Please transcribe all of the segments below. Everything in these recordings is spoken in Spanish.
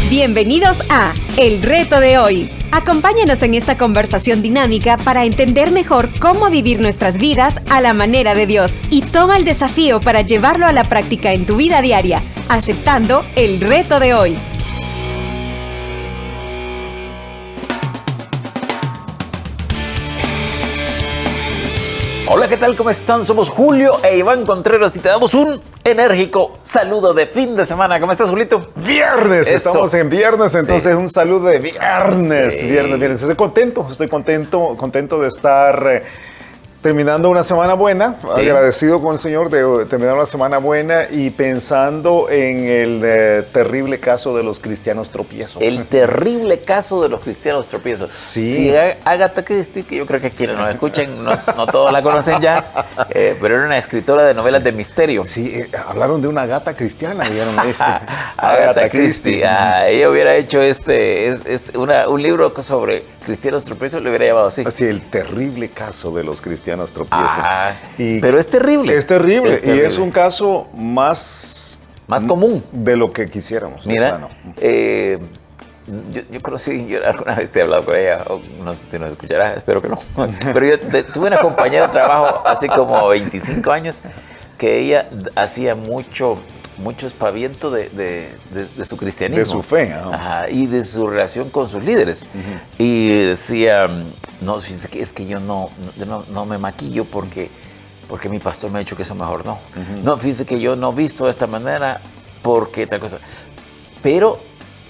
Bienvenidos a El Reto de Hoy. Acompáñanos en esta conversación dinámica para entender mejor cómo vivir nuestras vidas a la manera de Dios. Y toma el desafío para llevarlo a la práctica en tu vida diaria, aceptando el reto de hoy. Hola, ¿qué tal? ¿Cómo están? Somos Julio e Iván Contreras y te damos un enérgico saludo de fin de semana. ¿Cómo estás, Julito? Viernes, Eso. Estamos en viernes, entonces un saludo de viernes, Sí. viernes. Estoy contento de estar terminando una semana buena, Sí. agradecido con el Señor de terminar una semana buena y pensando en el terrible caso de los cristianos tropiezos. El terrible caso de los cristianos tropiezos. Sí. Si Agatha Christie, que yo creo que quienes nos escuchen, no todos la conocen ya, pero era una escritora de novelas de misterio. Sí, hablaron de una gata cristiana, vieron ese. Agatha Christie. Ella hubiera hecho un libro sobre cristianos tropiezos, le hubiera llamado así. Así, el terrible caso de los cristianos tropiezos. Pero es terrible. Es terrible. Y es un caso más común de lo que quisiéramos. Mira, Bueno. yo creo que sí, yo alguna vez te he hablado con ella, no sé si nos escuchará, espero que no. Pero yo tuve una compañera de trabajo hace como 25 años que ella hacía mucho espaviento de su cristianismo. De su fe. Ajá, y de su relación con sus líderes. Y decía, no, fíjense que es que yo no me maquillo porque mi pastor me ha dicho que eso mejor no. No, fíjense que yo no visto de esta manera porque tal cosa. Pero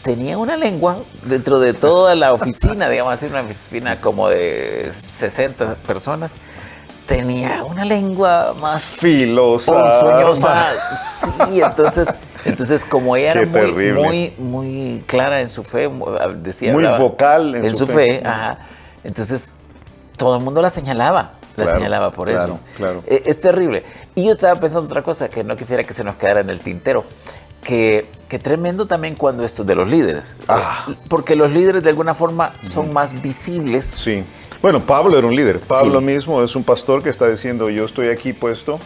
tenía una lengua dentro de toda la oficina, digamos así, una oficina como de 60 personas. Tenía una lengua más filosa, ponzoñosa. Sí, entonces como ella era muy clara en su fe, decía, muy vocal en su fe, ajá, entonces todo el mundo la señalaba por eso. Claro. Es terrible. Y yo estaba pensando otra cosa que no quisiera que se nos quedara en el tintero, que tremendo también cuando esto de los líderes, porque los líderes de alguna forma son más visibles. Sí. Bueno, Pablo era un líder. Sí. Pablo mismo es un pastor que está diciendo, yo estoy aquí puesto,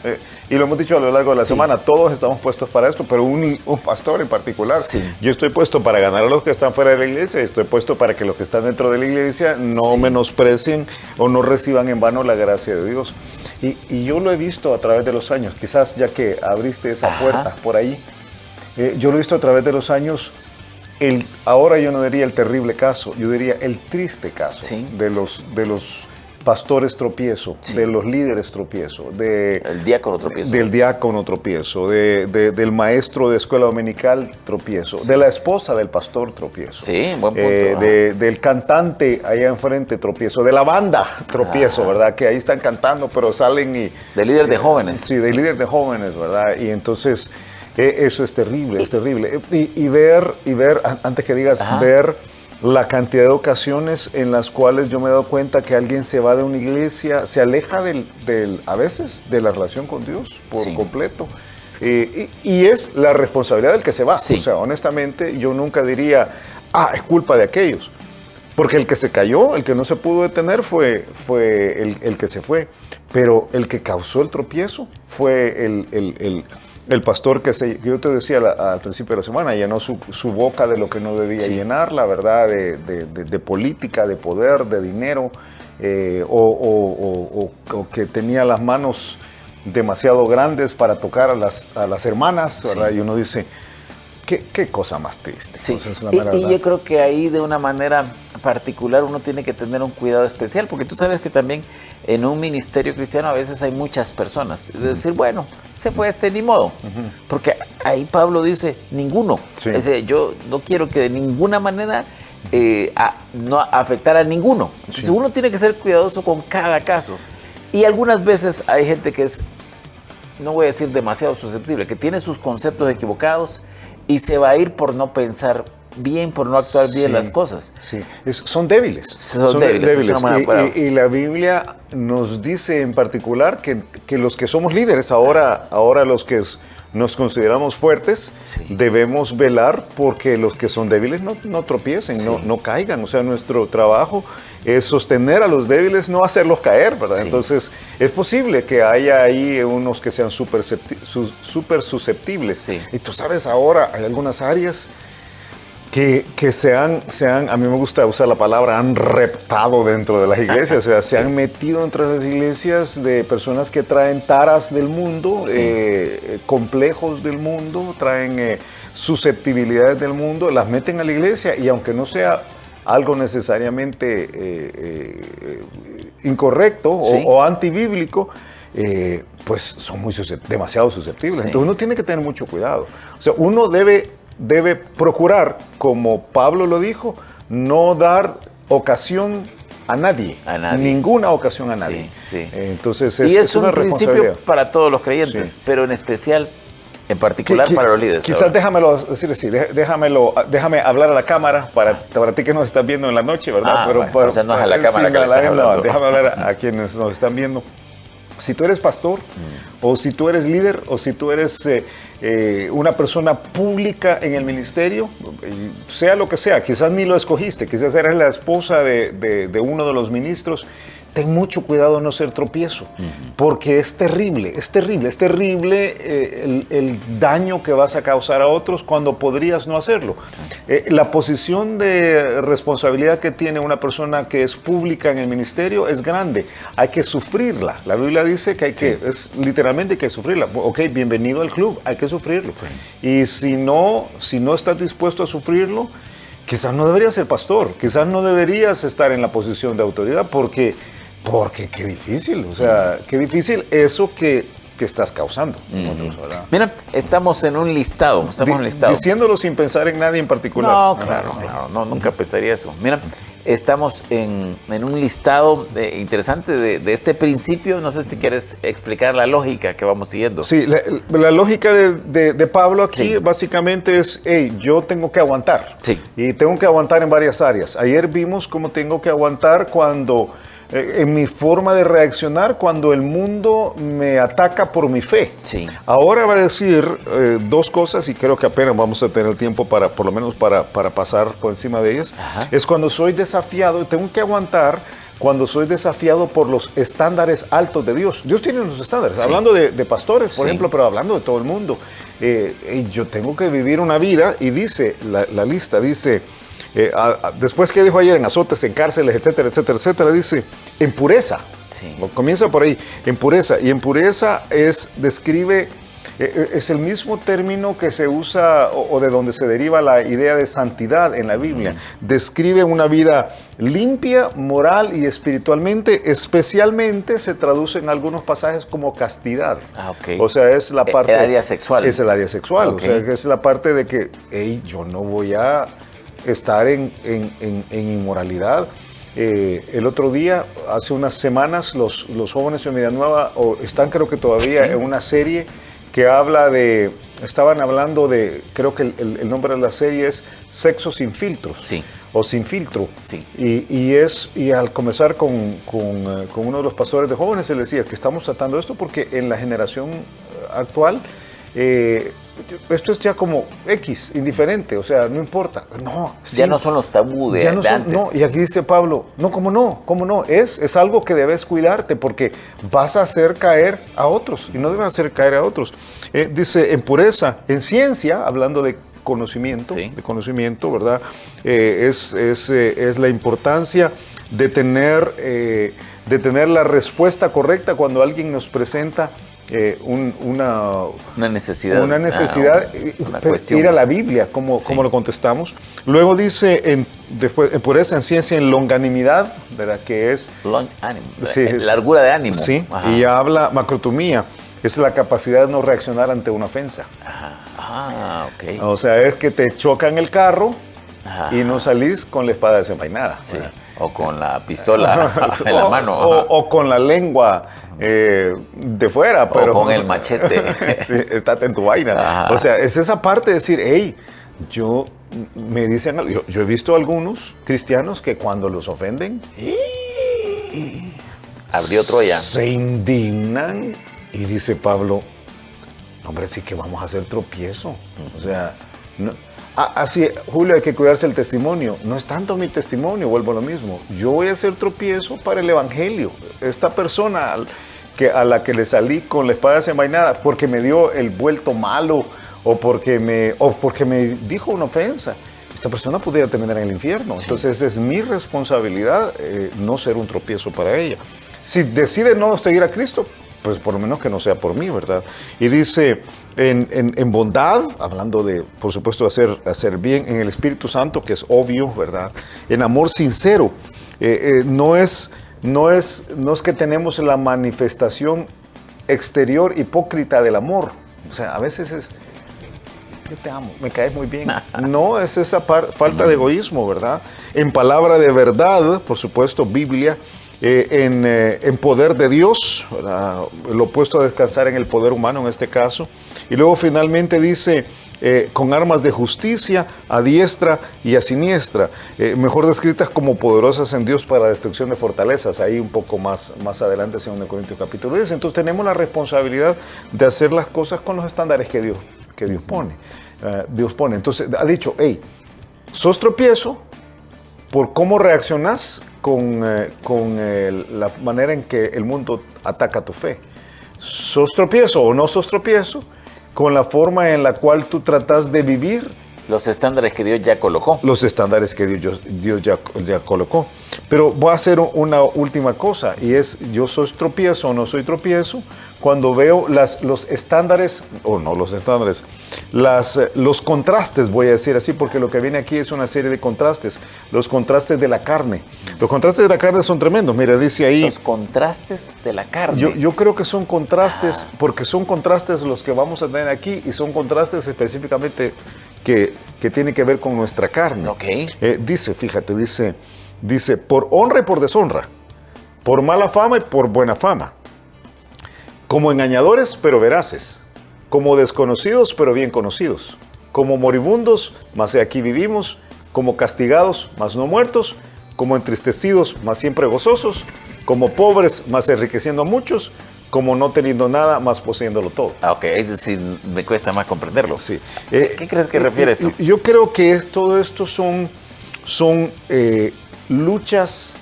y lo hemos dicho a lo largo de la semana, todos estamos puestos para esto, pero un pastor en particular. Sí. Yo estoy puesto para ganar a los que están fuera de la iglesia, estoy puesto para que los que están dentro de la iglesia no menosprecien o no reciban en vano la gracia de Dios. Y yo lo he visto a través de los años, quizás ya que abriste esa puerta por ahí, yo lo he visto a través de los años. Ahora yo no diría el terrible caso, yo diría el triste caso de los pastores tropiezo, de los líderes tropiezo, el diácono tropiezo. Del diácono tropiezo, del maestro de escuela dominical tropiezo, de la esposa del pastor tropiezo. Sí, buen punto. Del cantante allá enfrente tropiezo, de la banda tropiezo, ¿verdad? Que ahí están cantando, pero salen y... De líder de jóvenes. Sí, de líder de jóvenes, ¿verdad? Y entonces... Eso es terrible, es terrible. Y ver, antes que digas, ver la cantidad de ocasiones en las cuales yo me he dado cuenta que alguien se va de una iglesia, se aleja a veces de la relación con Dios por completo. Y es la responsabilidad del que se va. Sí. O sea, honestamente, yo nunca diría, es culpa de aquellos. Porque el que se cayó, el que no se pudo detener fue el que se fue. Pero el que causó el tropiezo fue el pastor que yo te decía al principio de la semana, llenó su boca de lo que no debía llenar, la verdad, de política, de poder, de dinero, o que tenía las manos demasiado grandes para tocar a las hermanas, ¿verdad? Y uno dice, qué cosa más triste. Sí. Entonces, y yo creo que ahí de una manera particular uno tiene que tener un cuidado especial, porque tú sabes que también en un ministerio cristiano a veces hay muchas personas. Es decir, bueno, se fue ni modo. Porque ahí Pablo dice, ninguno. Sí. Es decir, yo no quiero que de ninguna manera no afectar a ninguno. Entonces uno tiene que ser cuidadoso con cada caso. Y algunas veces hay gente que es, no voy a decir demasiado susceptible, que tiene sus conceptos equivocados y se va a ir por no pensar bien, por no actuar bien las cosas. Sí, son débiles. Son débiles. Y la Biblia nos dice en particular que los que somos líderes, ahora los que nos consideramos fuertes, debemos velar porque los que son débiles no tropiecen, no caigan. O sea, nuestro trabajo es sostener a los débiles, no hacerlos caer, ¿verdad? Sí. Entonces, es posible que haya ahí unos que sean súper susceptibles. Sí. Y tú sabes, ahora hay algunas áreas que sean, a mí me gusta usar la palabra, han reptado dentro de las iglesias, o sea, se han metido dentro de las iglesias de personas que traen taras del mundo, complejos del mundo, traen susceptibilidades del mundo, las meten a la iglesia y aunque no sea algo necesariamente incorrecto o antibíblico, pues son demasiado susceptibles. Entonces uno tiene que tener mucho cuidado. O sea, uno debe procurar, como Pablo lo dijo, no dar ocasión a nadie. Ninguna ocasión a nadie. Entonces es una un principio para todos los creyentes, pero en especial, en particular para los líderes. Quizás déjame hablar a la cámara para ti que nos estás viendo en la noche, ¿verdad? O sea, no es a la cámara que le estás hablando. No, déjame hablar a quienes nos están viendo. Si tú eres pastor, o si tú eres líder, o si tú eres una persona pública en el ministerio, sea lo que sea, quizás ni lo escogiste, quizás eres la esposa de uno de los ministros, ten mucho cuidado de no ser tropiezo, porque es terrible el daño que vas a causar a otros cuando podrías no hacerlo. La posición de responsabilidad que tiene una persona que es pública en el ministerio es grande, hay que sufrirla. La Biblia dice que literalmente hay que sufrirla. Ok, bienvenido al club, hay que sufrirlo. Y si no estás dispuesto a sufrirlo, quizás no deberías ser pastor, quizás no deberías estar en la posición de autoridad, porque qué difícil, o sea, qué difícil eso que estás causando. Mira, estamos en un listado, Diciéndolo sin pensar en nadie en particular. No, claro, no, nunca pensaría eso. Mira, estamos en un listado interesante de este principio. No sé si quieres explicar la lógica que vamos siguiendo. Sí, la lógica de Pablo aquí básicamente es, yo tengo que aguantar. Sí. Y tengo que aguantar en varias áreas. Ayer vimos cómo tengo que aguantar cuando... en mi forma de reaccionar cuando el mundo me ataca por mi fe. Sí. Ahora va a decir dos cosas y creo que apenas vamos a tener tiempo por lo menos para pasar por encima de ellas. Es cuando soy desafiado, tengo que aguantar cuando soy desafiado por los estándares altos de Dios. Dios tiene unos estándares, hablando de pastores, por ejemplo, pero hablando de todo el mundo. Yo tengo que vivir una vida y dice, la lista dice... después que dijo ayer en azotes, en cárceles, etcétera, etcétera, etcétera, dice en pureza. Comienza por ahí, en pureza. Y en pureza es el mismo término que se usa o de donde se deriva la idea de santidad en la Biblia. Describe una vida limpia, moral y espiritualmente, especialmente se traduce en algunos pasajes como castidad. O sea, es la parte... El área sexual. Es el área sexual. O sea, que es la parte de que, yo no voy a estar en inmoralidad. El otro día, hace unas semanas, los jóvenes de Media Nueva están, creo que todavía, en una serie que habla estaban hablando de, creo que el nombre de la serie es Sexo sin filtros, o Sin filtro. Y al conversar con uno de los pastores de jóvenes, él decía que estamos tratando esto porque en la generación actual, esto es ya como indiferente, o sea, no importa. No, ya no son los tabú de antes. No, y aquí dice Pablo, ¿cómo no? Es algo que debes cuidarte porque vas a hacer caer a otros y no debes hacer caer a otros. Dice, en pureza, en ciencia, hablando de conocimiento, ¿verdad? Es la importancia de tener la respuesta correcta cuando alguien nos presenta una necesidad, una cuestión. Ir a la Biblia, ¿cómo lo contestamos? Luego dice, después, en pureza, en ciencia, en longanimidad, ¿verdad? Que es... largura de ánimo. Sí, y habla macrotomía, es la capacidad de no reaccionar ante una ofensa. Ok. O sea, es que te chocan el carro y no salís con la espada desenvainada. O con la pistola en la mano. O con la lengua de fuera. Pero, o con el machete. Estate en tu vaina. O sea, es esa parte de decir, me dicen, yo he visto algunos cristianos que cuando los ofenden, abrió Troya. Se indignan y dice Pablo, hombre, sí que vamos a hacer tropiezo. O sea, así, Julio, hay que cuidarse el testimonio. No es tanto mi testimonio, vuelvo a lo mismo. Yo voy a hacer tropiezo para el evangelio. Esta persona a la que le salí con la espada desenvainada porque me dio el vuelto malo o porque me dijo una ofensa. esta persona pudiera terminar en el infierno. Sí. Entonces es mi responsabilidad no ser un tropiezo para ella. Si decide no seguir a Cristo, pues por lo menos que no sea por mí, ¿verdad? Y dice, en bondad, hablando de, por supuesto, hacer bien, en el Espíritu Santo, que es obvio, ¿verdad? En amor sincero. No es que tenemos la manifestación exterior hipócrita del amor. O sea, a veces es, yo te amo, me caes muy bien. No, es esa falta de egoísmo, ¿verdad? En palabra de verdad, por supuesto, Biblia, en poder de Dios, ¿verdad? Lo opuesto a descansar en el poder humano en este caso. Y luego finalmente dice, con armas de justicia, a diestra y a siniestra, mejor descritas como poderosas en Dios para la destrucción de fortalezas. Ahí un poco más adelante, 2 Corintios capítulo 10. Entonces tenemos la responsabilidad de hacer las cosas con los estándares que Dios pone. Dios pone. Entonces ha dicho, hey, sos tropiezo por cómo reaccionás con la manera en que el mundo ataca tu fe. Sos tropiezo o no sos tropiezo con la forma en la cual tú tratas de vivir. Los estándares que Dios ya colocó. Los estándares que Dios ya colocó. Pero voy a hacer una última cosa, y es, yo soy tropiezo o no soy tropiezo cuando veo los estándares, o no los estándares, los contrastes, voy a decir así, porque lo que viene aquí es una serie de contrastes, los contrastes de la carne. Los contrastes de la carne son tremendos, mira, dice ahí. Los contrastes de la carne. Yo creo que son contrastes, porque son contrastes los que vamos a tener aquí, y son contrastes específicamente que tienen que ver con nuestra carne. Ok. Fíjate, dice, por honra y por deshonra, por mala fama y por buena fama, como engañadores pero veraces, como desconocidos pero bien conocidos, como moribundos, mas aquí vivimos, como castigados, mas no muertos, como entristecidos, mas siempre gozosos, como pobres, mas enriqueciendo a muchos, como no teniendo nada, más poseyéndolo todo. Ok, es decir, me cuesta más comprenderlo. Sí. ¿Qué crees que refiere esto? Yo creo que todo esto son luchas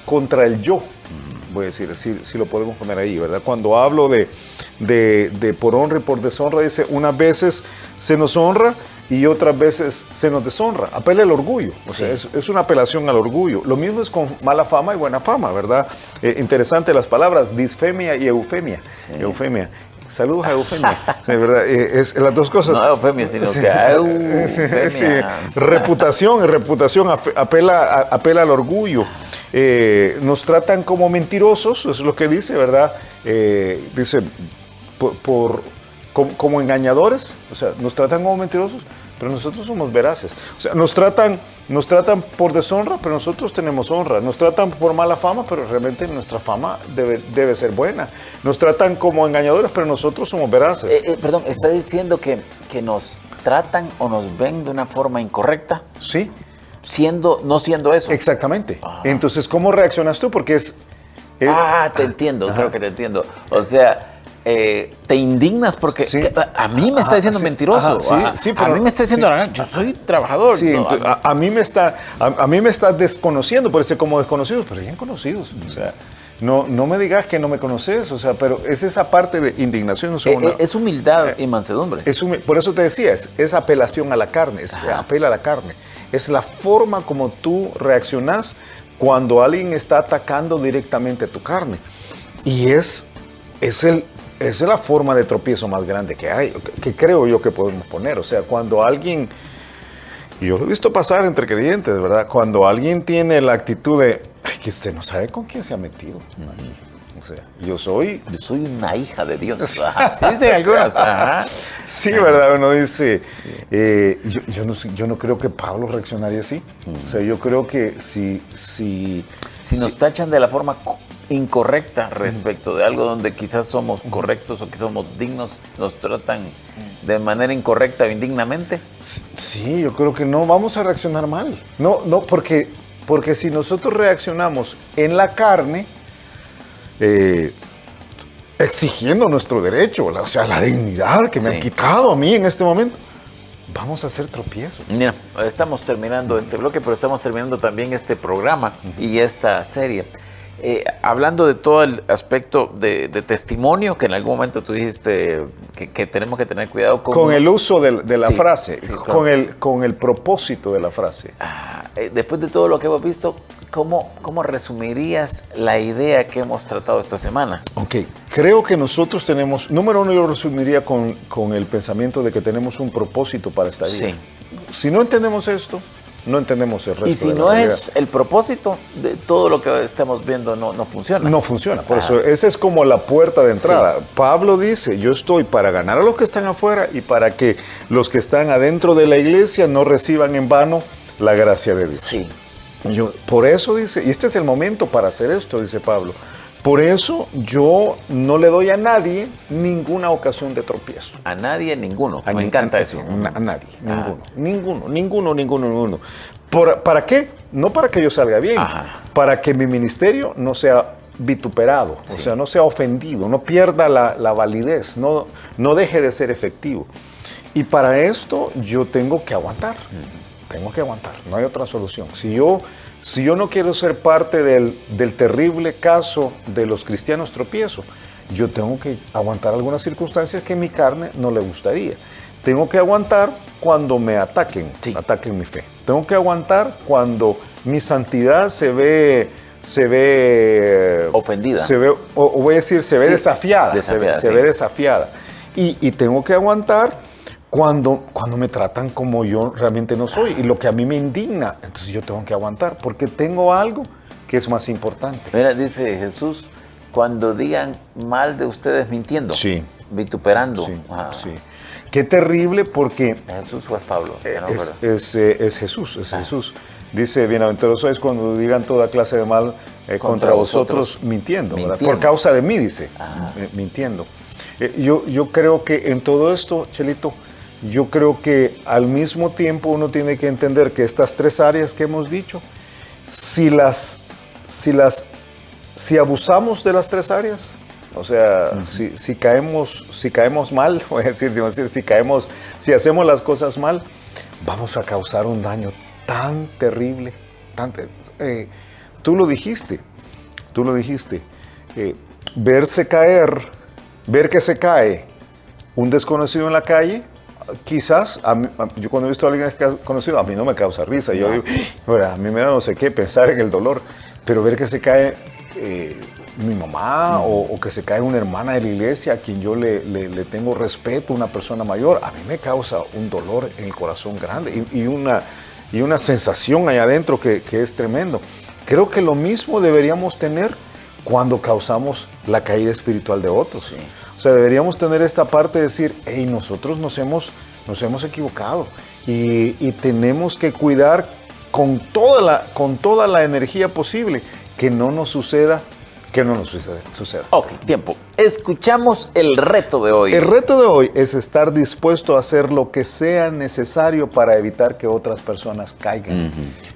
contra el yo, voy a decir, si lo podemos poner ahí, ¿verdad? Cuando hablo de por honra y por deshonra, dice, unas veces se nos honra y otras veces se nos deshonra. Apela al orgullo, o sea, es una apelación al orgullo. Lo mismo es con mala fama y buena fama, ¿verdad? Interesante las palabras, disfemia y eufemia. Sí. Eufemia. Saludos a Eufemia. Sí, ¿verdad? Es las dos cosas. No Eufemia, sino que Eufemia. Sí. Reputación apela al orgullo. Nos tratan como mentirosos, eso es lo que dice, ¿verdad? Dice, como engañadores, o sea, nos tratan como mentirosos, pero nosotros somos veraces. O sea, nos tratan por deshonra, pero nosotros tenemos honra. Nos tratan por mala fama, pero realmente nuestra fama debe ser buena. Nos tratan como engañadores, pero nosotros somos veraces. Perdón, ¿está diciendo que nos tratan o nos ven de una forma incorrecta? Sí. No siendo eso. Exactamente. Entonces, ¿cómo reaccionas tú? Porque te entiendo, creo que te entiendo. O sea, te indignas porque a mí me está diciendo mentiroso. Pero a mí me está diciendo, yo soy trabajador. Sí, no, a mí me está desconociendo, parece como desconocidos, pero bien conocidos. O sea, no me digas que no me conoces, o sea, pero es esa parte de indignación. O sea, es humildad y mansedumbre. Por eso te decía, es apelación a la carne, apela a la carne. Es la forma como tú reaccionas cuando alguien está atacando directamente a tu carne. Y es la forma de tropiezo más grande que hay, que creo yo que podemos poner. O sea, cuando alguien, y yo lo he visto pasar entre creyentes, ¿verdad? Cuando alguien tiene la actitud de, que usted no sabe con quién se ha metido. O sea, yo soy una hija de Dios. ¿Sí dicen algunas? Sí, ¿verdad? Uno dice, yo no creo que Pablo reaccionaría así. O sea, yo creo que si nos tachan de la forma incorrecta respecto de algo donde quizás somos correctos o que somos dignos, nos tratan de manera incorrecta o indignamente. Sí, yo creo que no vamos a reaccionar mal. No, porque si nosotros reaccionamos en la carne, exigiendo nuestro derecho, o sea, la dignidad que me han quitado a mí en este momento, vamos a hacer tropiezos. Mira, estamos terminando este bloque, pero estamos terminando también este programa y esta serie. Hablando de todo el aspecto de testimonio, que en algún momento tú dijiste que tenemos que tener cuidado con el uso de la frase, sí, claro. con el propósito de la frase. Después de todo lo que hemos visto, ¿cómo resumirías la idea que hemos tratado esta semana? Ok, creo que nosotros tenemos, número uno, yo lo resumiría con el pensamiento de que tenemos un propósito para esta vida. Sí. Si no entendemos esto, no entendemos el resto. Y si de la no realidad. es el propósito, de todo lo que estamos viendo no funciona. No funciona, por eso esa es como la puerta de entrada. Sí. Pablo dice, yo estoy para ganar a los que están afuera y para que los que están adentro de la iglesia no reciban en vano la gracia de Dios. Sí. Por eso dice, y este es el momento para hacer esto, dice Pablo. Por eso yo no le doy a nadie ninguna ocasión de tropiezo. A nadie, ninguno. Me encanta eso. A nadie, ninguno. ¿Para qué? No para que yo salga bien, para que mi ministerio no sea vituperado, o sea, no sea ofendido, no pierda la validez, no deje de ser efectivo. Y para esto yo tengo que aguantar. No hay otra solución. Si yo no quiero ser parte del terrible caso de los cristianos tropiezo, yo tengo que aguantar algunas circunstancias que mi carne no le gustaría. Tengo que aguantar cuando me ataquen mi fe. Tengo que aguantar cuando mi santidad se ve ofendida. Voy a decir, se ve desafiada. Se ve desafiada. Y tengo que aguantar cuando me tratan como yo realmente no soy y lo que a mí me indigna, entonces yo tengo que aguantar porque tengo algo que es más importante. Mira, dice Jesús, cuando digan mal de ustedes mintiendo, vituperando. Sí. Qué terrible porque... ¿Jesús o es Pablo? Es Jesús. Dice, bienaventurados sois cuando digan toda clase de mal contra vosotros mintiendo. Por causa de mí, dice, mintiendo. Yo creo que en todo esto, Chelito, yo creo que al mismo tiempo uno tiene que entender que estas tres áreas que hemos dicho, si abusamos de las tres áreas, o sea, si caemos mal, voy a decir, si hacemos las cosas mal, vamos a causar un daño tan terrible. Tú lo dijiste, ver que se cae un desconocido en la calle, quizás, yo cuando he visto a alguien conocido, a mí no me causa risa. Yo digo, a mí me da no sé qué pensar en el dolor, pero ver que se cae mi mamá o que se cae una hermana de la iglesia a quien yo le tengo respeto, una persona mayor, a mí me causa un dolor en el corazón grande y una sensación ahí adentro que es tremendo. Creo que lo mismo deberíamos tener cuando causamos la caída espiritual de otros. Sí. O sea, deberíamos tener esta parte de decir, hey, nosotros nos hemos equivocado y tenemos que cuidar con toda la energía posible que no nos suceda. Ok, tiempo. Escuchamos el reto de hoy. El reto de hoy es estar dispuesto a hacer lo que sea necesario para evitar que otras personas caigan.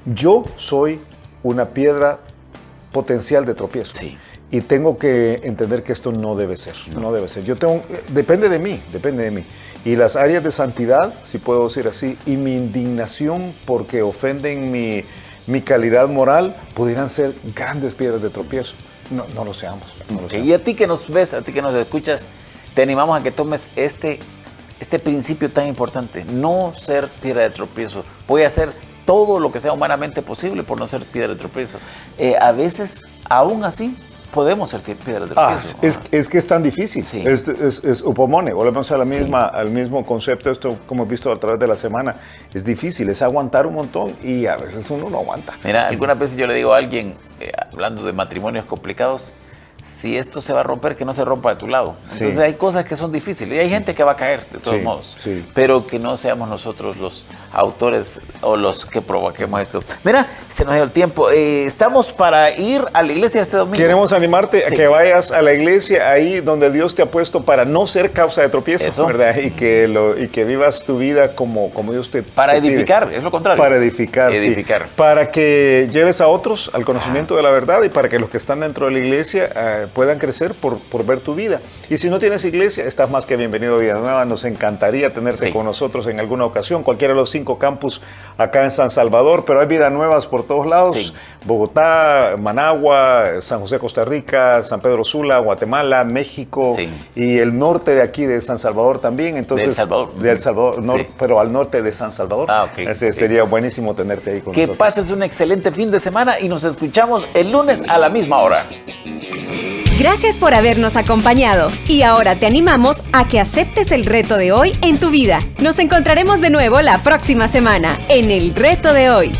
Yo soy una piedra potencial de tropiezo. Sí. Y tengo que entender que esto no debe ser. No debe ser. Depende de mí. Y las áreas de santidad, si puedo decir así, y mi indignación porque ofenden mi calidad moral, pudieran ser grandes piedras de tropiezo. No lo seamos. Y a ti que nos ves, a ti que nos escuchas, te animamos a que tomes este principio tan importante. No ser piedra de tropiezo. Voy a hacer todo lo que sea humanamente posible por no ser piedra de tropiezo. A veces, aún así, podemos ser piedras de tropiezo. Es que es tan difícil. Sí. Es upomone. Volvemos a al mismo concepto. Esto, como he visto a través de la semana, es difícil. Es aguantar un montón y a veces uno no aguanta. Mira, algunas veces yo le digo a alguien, hablando de matrimonios complicados, si esto se va a romper, que no se rompa de tu lado. Entonces hay cosas que son difíciles y hay gente que va a caer de todos modos. Sí. Pero que no seamos nosotros los autores o los que provoquemos esto. Mira, se nos dio el tiempo. Estamos para ir a la iglesia este domingo. Queremos animarte a que vayas a la iglesia ahí donde Dios te ha puesto para no ser causa de tropiezo, ¿verdad? Y que vivas tu vida como Dios te para edificar, pide. Es lo contrario. Para edificar. Para que lleves a otros al conocimiento de la verdad y para que los que están dentro de la iglesia puedan crecer por ver tu vida. Y si no tienes iglesia, estás más que bienvenido a Vida Nueva. Nos encantaría tenerte con nosotros en alguna ocasión, cualquiera de los 5 campus acá en San Salvador, pero hay Vidas Nuevas por todos lados. Sí. Bogotá, Managua, San José, Costa Rica, San Pedro Sula, Guatemala, México y el norte de aquí de San Salvador también. Entonces, de El Salvador. De El Salvador, pero al norte de San Salvador. Sería buenísimo tenerte ahí con nosotros. Que pases un excelente fin de semana y nos escuchamos el lunes a la misma hora. Gracias por habernos acompañado y ahora te animamos a que aceptes el reto de hoy en tu vida. Nos encontraremos de nuevo la próxima semana en El Reto de Hoy.